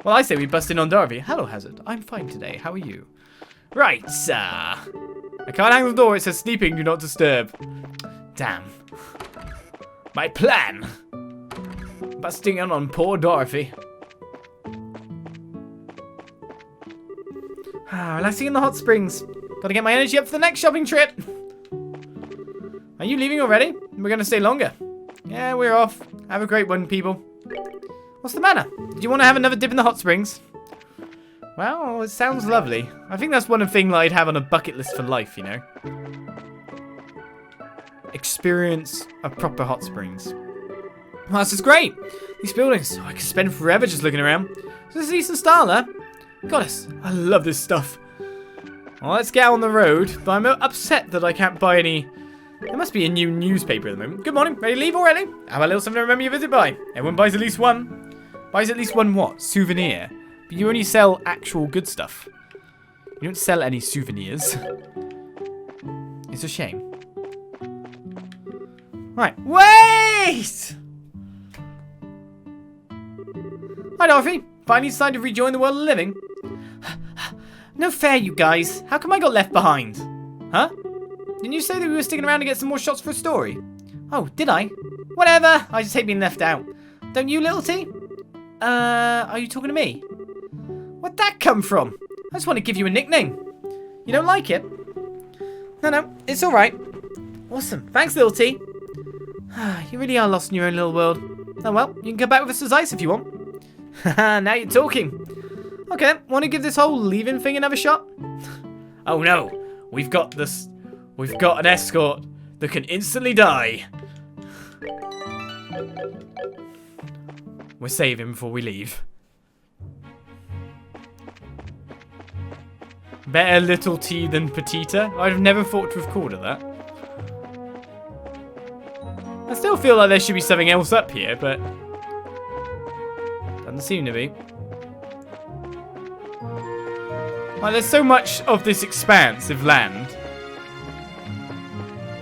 Well, I say we bust in on Dorothy. Hello, Hazard. I'm fine today. How are you? Right, I can't hang the door. It says sleeping, do not disturb. Damn. My plan. Busting in on poor Dorothy. Relaxing in the hot springs. Gotta get my energy up for the next shopping trip. Are you leaving already? We're gonna stay longer. Yeah, we're off. Have a great one, people. What's the matter? Did you want to have another dip in the hot springs? Well, it sounds lovely. I think that's one thing that I'd have on a bucket list for life, you know. Experience a proper hot springs. Well, this is great. These buildings, I could spend forever just looking around. This is a decent style, huh? Goddess, I love this stuff. Well, let's get out on the road, but I'm upset that I can't buy any. There must be a new newspaper at the moment. Good morning, ready to leave already? Have a little something to remember your visit by. Everyone buys at least one. Buys at least one what? Souvenir. But you only sell actual good stuff. You don't sell any souvenirs. It's a shame. Right, wait! Hi, Dorothy. Finally decided to rejoin the world of living. No fair, you guys. How come I got left behind? Huh? Didn't you say that we were sticking around to get some more shots for a story? Oh, did I? Whatever. I just hate being left out. Don't you, little T? Are you talking to me? Where'd that come from? I just want to give you a nickname. You don't like it? No, it's alright. Awesome. Thanks, little T. You really are lost in your own little world. Oh well, you can come back with us to Zeiss if you want. Haha, now you're talking. Okay, want to give this whole leaving thing another shot? Oh no, we've got this. We've got an escort that can instantly die. We're saving before we leave. Better little T than Petita? I'd have never thought to have called her that. I still feel like there should be something else up here, but doesn't seem to be. Like, there's so much of this expanse of land.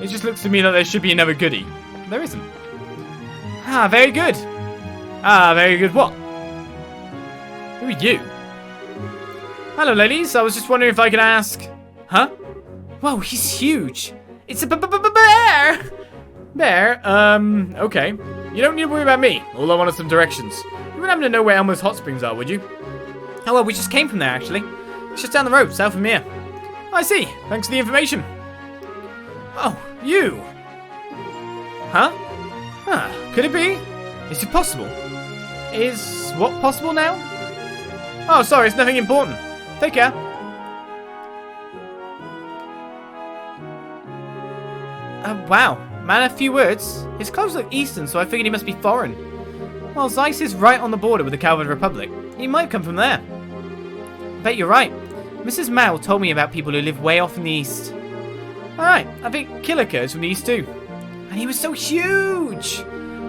It just looks to me like there should be another goodie. There isn't. Ah, very good. Ah, very good. What? Who are you? Hello, ladies. I was just wondering if I could ask. Huh? Whoa, he's huge. It's a bear. Bear? Okay. You don't need to worry about me. All I want is some directions. You wouldn't happen to know where Elmo's hot springs are, would you? Oh, well, we just came from there, actually. It's just down the road, south from here. I see. Thanks for the information. Oh, you. Huh? Huh. Could it be? Is it possible? Is what possible now? Oh, sorry, it's nothing important. Take care. Wow. Man, a few words. His clothes look Eastern, so I figured he must be foreign. Well, Zeiss is right on the border with the Calvin Republic. He might come from there. bet you're right. Mrs. Mao told me about people who live way off in the east. Alright, I think Kilika is from the east too. And he was so huge!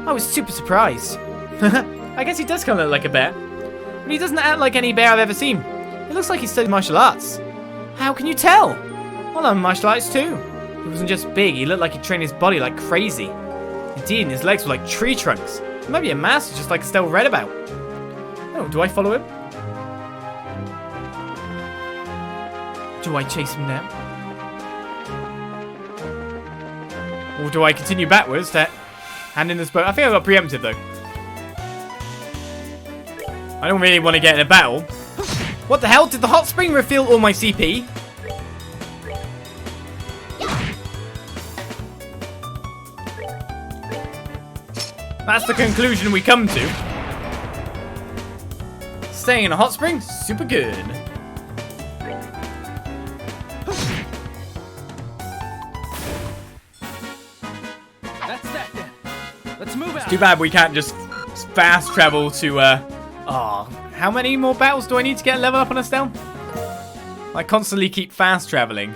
I was super surprised. I guess he does kind of look like a bear. But he doesn't act like any bear I've ever seen. It looks like he studied martial arts. How can you tell? Well, I'm martial arts too. He wasn't just big, he looked like he trained his body like crazy. Indeed, his legs were like tree trunks. Maybe a master just like Estelle read about. Oh, do I follow him? Do I chase him down? Or do I continue backwards to hand in this boat? I think I got preempted though. I don't really want to get in a battle. What the hell? Did the hot spring refill all my CP? That's the conclusion we come to. Staying in a hot spring? Super good. That's that then. Let's move out. Too bad we can't just fast travel to, how many more battles do I need to get a level up on Estelle? I constantly keep fast traveling.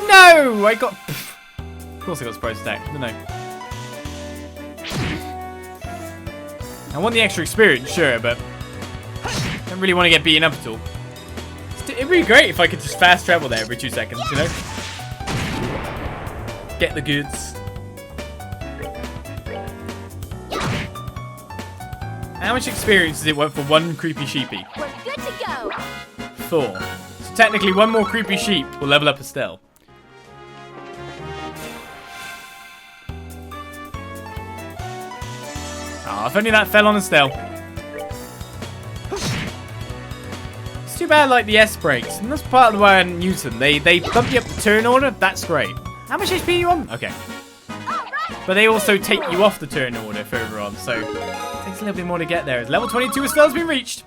No! I got... Of course I got surprise attack, didn't I? I want the extra experience, sure, but I don't really want to get beaten up at all. It'd be great if I could just fast travel there every 2 seconds, you know? Get the goods. How much experience does it want for one creepy sheepy? We're good to go. 4. So technically one more creepy sheep will level up Estelle. Oh, if only that fell on Estelle. It's too bad like the S breaks, and that's part of why I didn't use them. They bump you up the turn order, that's great. How much HP are you on? Okay. But they also take you off the turn order further on, so it takes a little bit more to get there. Level 22 Estelle's been reached.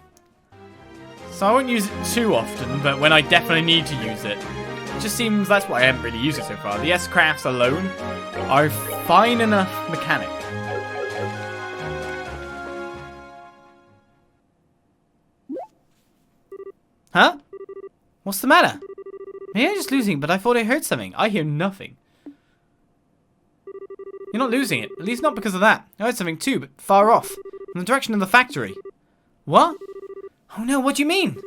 So I won't use it too often, but when I definitely need to use it, it just seems that's why I haven't really used it so far. The S-crafts alone are fine enough mechanic. Huh? What's the matter? Maybe I'm just losing, but I thought I heard something. I hear nothing. You're not losing it. At least not because of that. I heard something too, but far off. In the direction of the factory. What? Oh no, what do you mean?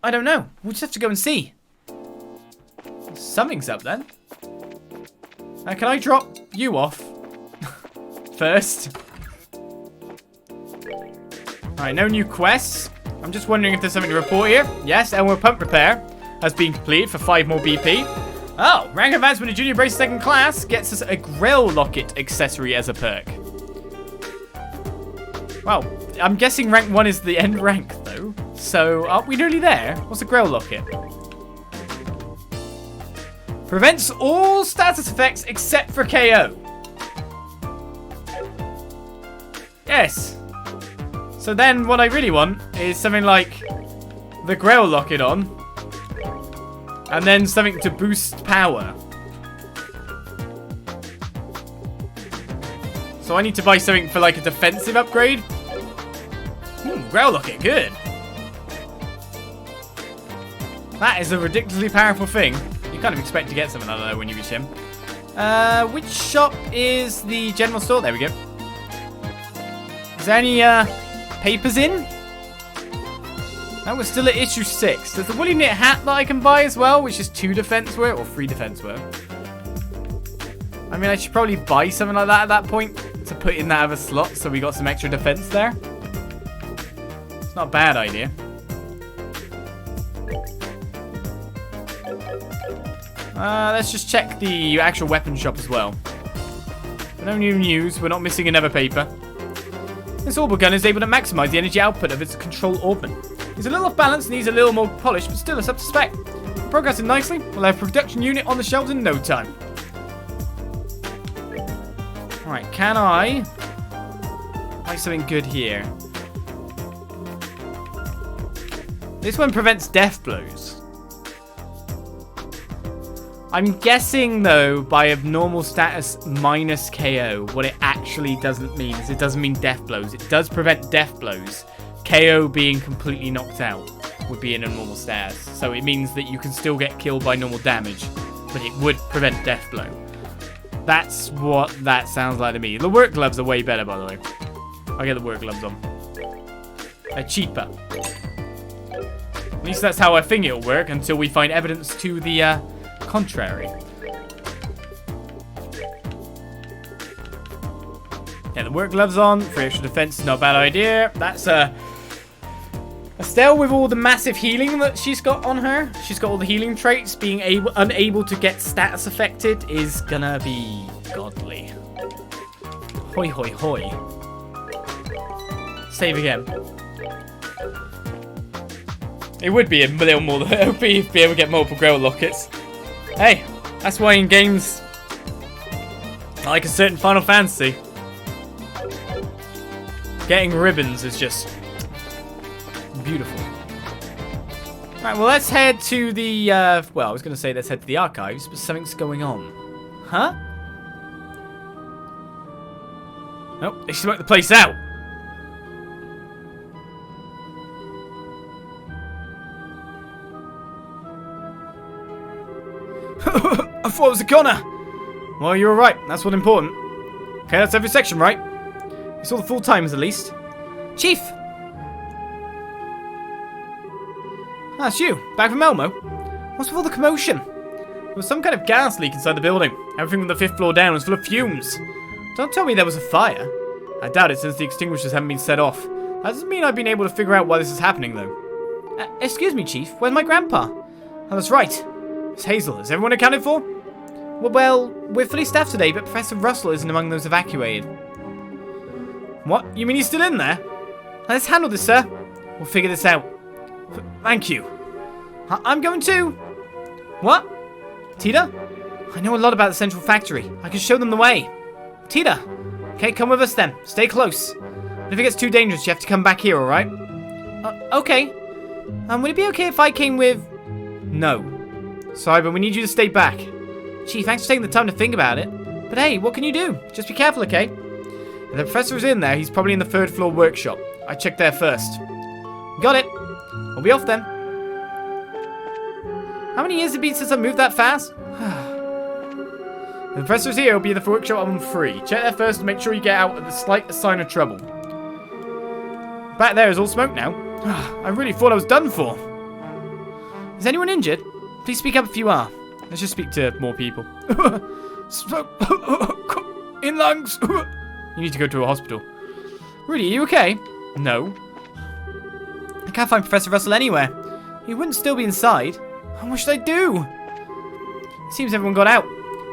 I don't know. We'll just have to go and see. Something's up then. Can I drop you off? First. Alright, no new quests. I'm just wondering if there's something to report here. Yes, Elmo pump repair has been completed for 5 more BP. Oh, rank advancement in junior brace 2nd class gets us a grill locket accessory as a perk. Wow, I'm guessing rank 1 is the end rank though. So, aren't we nearly there? What's a grill locket? Prevents all status effects except for KO. Yes. So then what I really want is something like the Grail Locket on. And then something to boost power. So I need to buy something for like a defensive upgrade. Grail Locket, good. That is a ridiculously powerful thing. You kind of expect to get something like that when you reach him. Which shop is the general store? There we go. Is there any papers in? And we're still at issue 6. There's the woolly knit hat that I can buy as well, which is 2 defense worth or 3 defense worth. I mean, I should probably buy something like that at that point to put in that other slot so we got some extra defense there. It's not a bad idea. Let's just check the actual weapon shop as well. No new news. We're not missing another paper. This orbital gun is able to maximize the energy output of its control orbit. It's a little off balance, needs a little more polish, but still it's up to spec. Progressing nicely. We'll have a production unit on the shelves in no time. Alright, can I buy something good here? This one prevents death blows. I'm guessing, though, by abnormal status minus KO, what it actually doesn't mean is it doesn't mean death blows. It does prevent death blows, KO being completely knocked out would be in a normal stance. So it means that you can still get killed by normal damage, but it would prevent death blow. That's what that sounds like to me. The work gloves are way better, by the way. I'll get the work gloves on. They're cheaper. At least that's how I think it'll work until we find evidence to the contrary. Yeah, the work gloves on. Free extra defense is not a bad idea. That's Estelle with all the massive healing that she's got on her. She's got all the healing traits. Being unable to get stats affected is gonna be godly. Hoi hoi hoi. Save again. It would be a little more. It would be able to get multiple grail lockets. Hey, that's why in games like a certain Final Fantasy, getting ribbons is just beautiful. Right, well, let's head to the, well, I was going to say let's head to the archives, but something's going on. Huh? Oh, they smoked the place out. I thought it was a goner. Well, you're right. That's what's important. Okay, that's every section, right? You saw the full timers at least. Chief! Ah, it's you. Back from Elmo. What's with all the commotion? There was some kind of gas leak inside the building. Everything from the 5th floor down was full of fumes. Don't tell me there was a fire. I doubt it since the extinguishers haven't been set off. That doesn't mean I've been able to figure out why this is happening, though. Excuse me, Chief. Where's my grandpa? Oh, that's right. Miss Hazel, is everyone accounted for? Well, we're fully staffed today, but Professor Russell isn't among those evacuated. What? You mean he's still in there? Let's handle this, sir. We'll figure this out. Thank you. I'm going too. What? Tita? I know a lot about the central factory. I can show them the way. Tita. Okay, come with us then. Stay close. If it gets too dangerous, you have to come back here, alright? Okay. Would it be okay if I came with... No. Sorry, but we need you to stay back. Gee, thanks for taking the time to think about it. But hey, what can you do? Just be careful, okay? If the professor is in there, he's probably in the 3rd floor workshop. I checked there first. Got it. We'll be off then. How many years has it been since I moved that fast? If the professor's here, he'll be in the workshop on 3. Check there first to make sure you get out at the slightest sign of trouble. Back there is all smoke now. I really thought I was done for. Is anyone injured? Please speak up if you are. Let's just speak to more people. Smoke in lungs. You need to go to a hospital. Rudy, are you okay? No. I can't find Professor Russell anywhere. He wouldn't still be inside. What should I do? It seems everyone got out.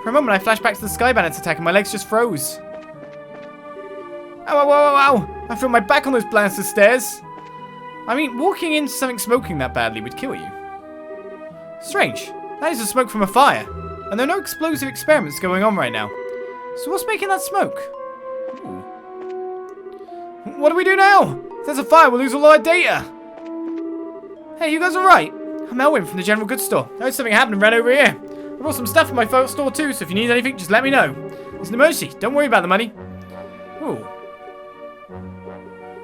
For a moment, I flashed back to the Sky Bandits attack and my legs just froze. Ow, ow, ow, ow, ow. I feel my back on those blasted stairs. I mean, walking into something smoking that badly would kill you. Strange. That is the smoke from a fire. And there are no explosive experiments going on right now. So what's making that smoke? Ooh. What do we do now? If there's a fire, we'll lose a lot of data. Hey, you guys alright? I'm Elwin from the general goods store. I heard something happened right over here. I brought some stuff from my store too, so if you need anything, just let me know. It's an emergency. Don't worry about the money. Ooh.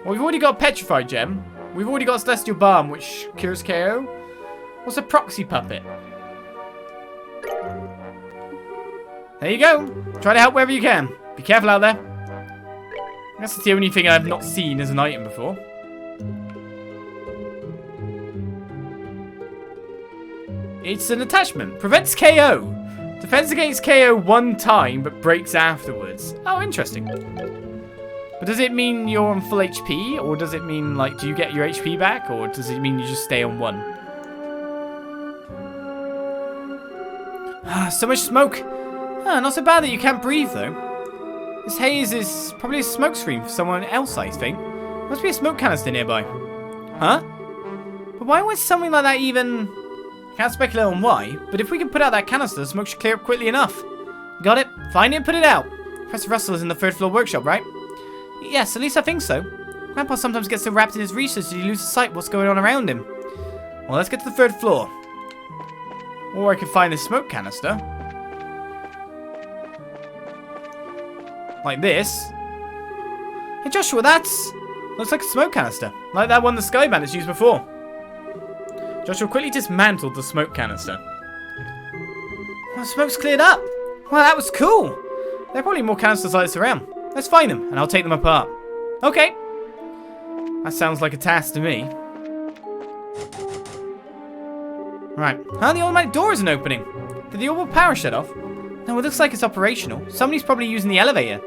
Well, we've already got a petrified gem. We've already got a celestial balm, which cures KO. What's a proxy puppet? There you go. Try to help wherever you can. Be careful out there. That's the only thing I've not seen as an item before. It's an attachment. Prevents KO. Defends against KO 1 time, but breaks afterwards. Oh, interesting. But does it mean you're on full HP? Or does it mean, like, do you get your HP back? Or does it mean you just stay on 1? Ah, so much smoke. Ah, not so bad that you can't breathe, though. This haze is probably a smoke screen for someone else, I think. Must be a smoke canister nearby. Huh? But why would something like that even... Can't speculate on why, but if we can put out that canister, the smoke should clear up quickly enough. Got it. Find it and put it out. Professor Russell is in the 3rd floor workshop, right? Yes, at least I think so. Grandpa sometimes gets so wrapped in his research that he loses sight of what's going on around him. Well, let's get to the 3rd floor. Or I could find this smoke canister. Like this. Hey Joshua, that's... Looks like a smoke canister, like that one the Sky Bandits used before. Joshua quickly dismantled the smoke canister. Well, the smoke's cleared up. Well, that was cool. There are probably more canisters like this around. Let's find them, and I'll take them apart. Okay. That sounds like a task to me. Right. Huh? The automatic door isn't opening. Did the orbital power shut off? No, it looks like it's operational. Somebody's probably using the elevator.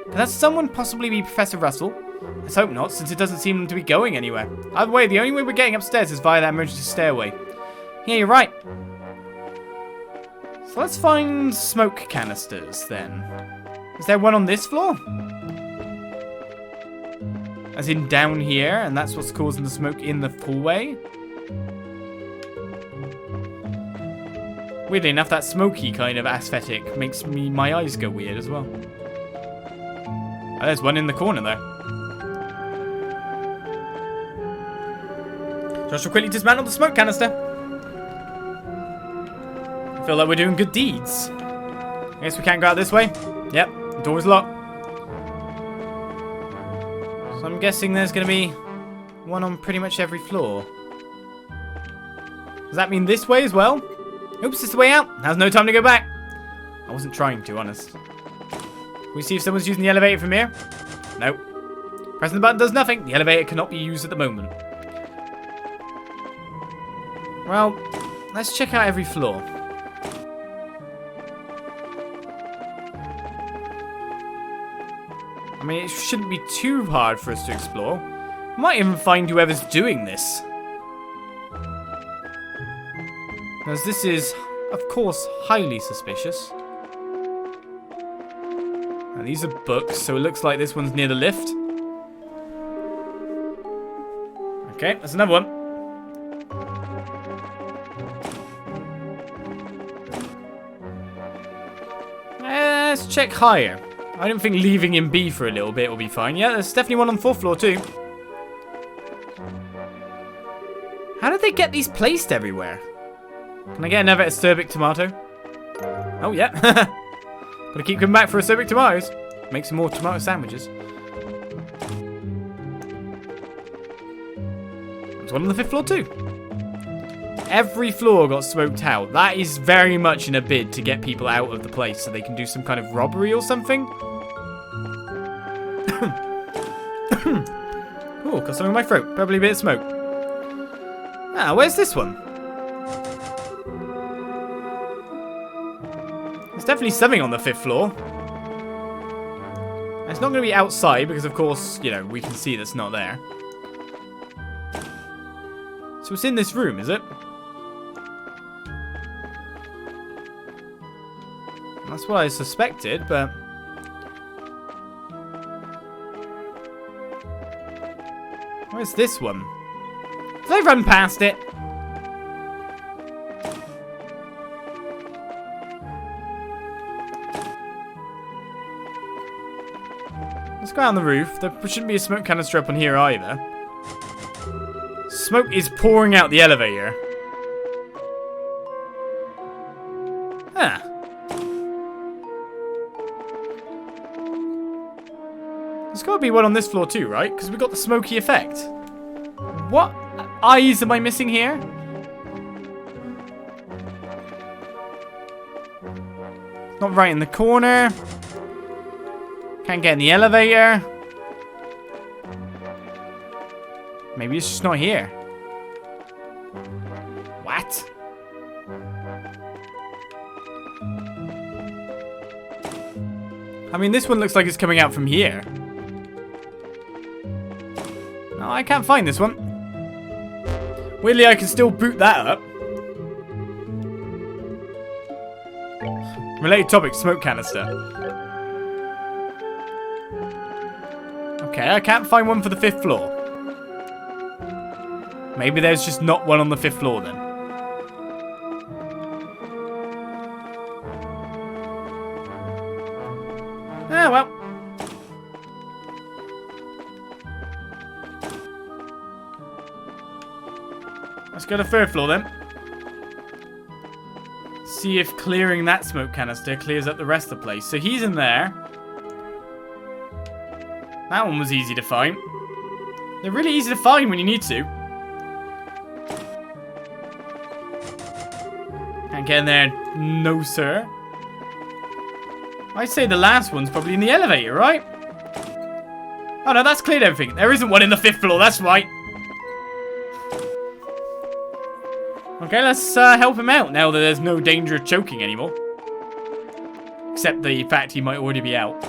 Could that someone possibly be Professor Russell? Let's hope not, since it doesn't seem to be going anywhere. Either way, the only way we're getting upstairs is via that emergency stairway. Yeah, you're right. So let's find smoke canisters, then. Is there one on this floor? As in down here, and that's what's causing the smoke in the hallway? Weirdly enough, that smoky kind of aesthetic makes my eyes go weird as well. Oh, there's one in the corner, though. Joshua quickly dismantled the smoke canister. I feel like we're doing good deeds. I guess we can't go out this way. Yep, the door's locked. So I'm guessing there's going to be one on pretty much every floor. Does that mean this way as well? Oops, it's the way out. Now's no time to go back. I wasn't trying to, honest. Can we see if someone's using the elevator from here? Nope. Pressing the button does nothing. The elevator cannot be used at the moment. Well, let's check out every floor. I mean, it shouldn't be too hard for us to explore. We might even find whoever's doing this. As this is, of course, highly suspicious. And these are books, so it looks like this one's near the lift. Okay, there's another one. Let's check higher. I don't think leaving in B for a little bit will be fine. Yeah, there's definitely one on the 4th floor too. How did they get these placed everywhere? Can I get another acerbic tomato? Oh, yeah. Gotta keep coming back for acerbic tomatoes. Make some more tomato sandwiches. There's one on the 5th floor too. Every floor got smoked out. That is very much in a bid to get people out of the place so they can do some kind of robbery or something. Oh, got something in my throat. Probably a bit of smoke. Ah, where's this one? There's definitely something on the 5th floor. It's not going to be outside because, of course, you know, we can see that's not there. So it's in this room, is it? That's what I suspected, but... Where's this one? Did I run past it? Let's go on the roof. There shouldn't be a smoke canister up on here either. Smoke is pouring out the elevator. Huh. There's got to be one on this floor too, right? Because we've got the smoky effect. What eyes am I missing here? Not right in the corner. Can't get in the elevator. Maybe it's just not here. What? I mean, this one looks like it's coming out from here. No, I can't find this one. Weirdly, I can still boot that up. Related topic, smoke canister. Okay, I can't find one for the 5th floor. Maybe there's just not one on the 5th floor then. Ah, well. Let's go to 3rd floor then. See if clearing that smoke canister clears up the rest of the place. So he's in there. That one was easy to find. They're really easy to find when you need to. Can't get in there. No, sir. I'd say the last one's probably in the elevator, right? Oh, no, that's cleared everything. There isn't one in the 5th floor, that's right. Okay, let's help him out now that there's no danger of choking anymore. Except the fact he might already be out.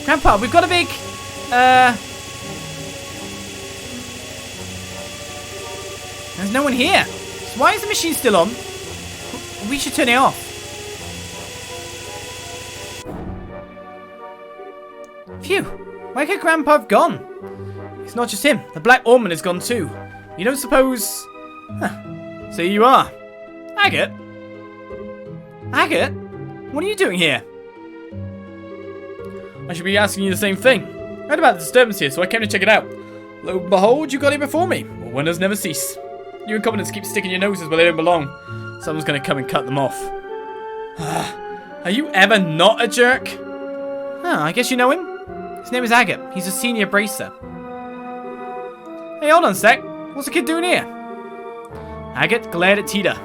Grandpa, we've got a big... There's no one here. So why is the machine still on? We should turn it off. Phew. Where could Grandpa have gone? It's not just him. The Black Ormond has gone too. You don't suppose... Huh. So you are. Agate? Agate? What are you doing here? I should be asking you the same thing. I heard about the disturbance here, so I came to check it out. Lo and behold, you got here before me. Well, wonders never cease. You incompetents keep sticking your noses where they don't belong. Someone's going to come and cut them off. Are you ever not a jerk? Huh, I guess you know him? His name is Agate. He's a senior bracer. Hey, hold on a sec. What's the kid doing here? Agate glared at Tita.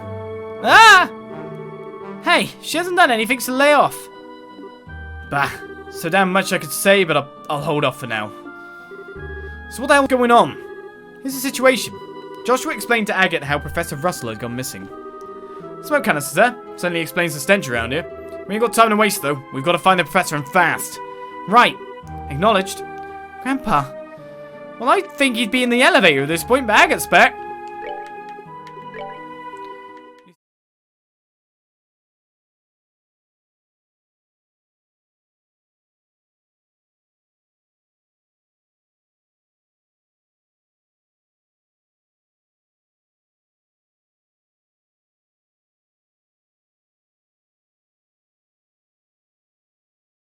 Ah! Hey, she hasn't done anything, so lay off. Bah, so damn much I could say, but I'll hold off for now. So what the hell's going on? Here's the situation. Joshua explained to Agate how Professor Russell had gone missing. Smoke canisters there. Certainly explains the stench around here. We ain't got time to waste, though. We've got to find the Professor and fast. Right. Acknowledged. Grandpa. Well, I think he'd be in the elevator at this point, but Agate's back.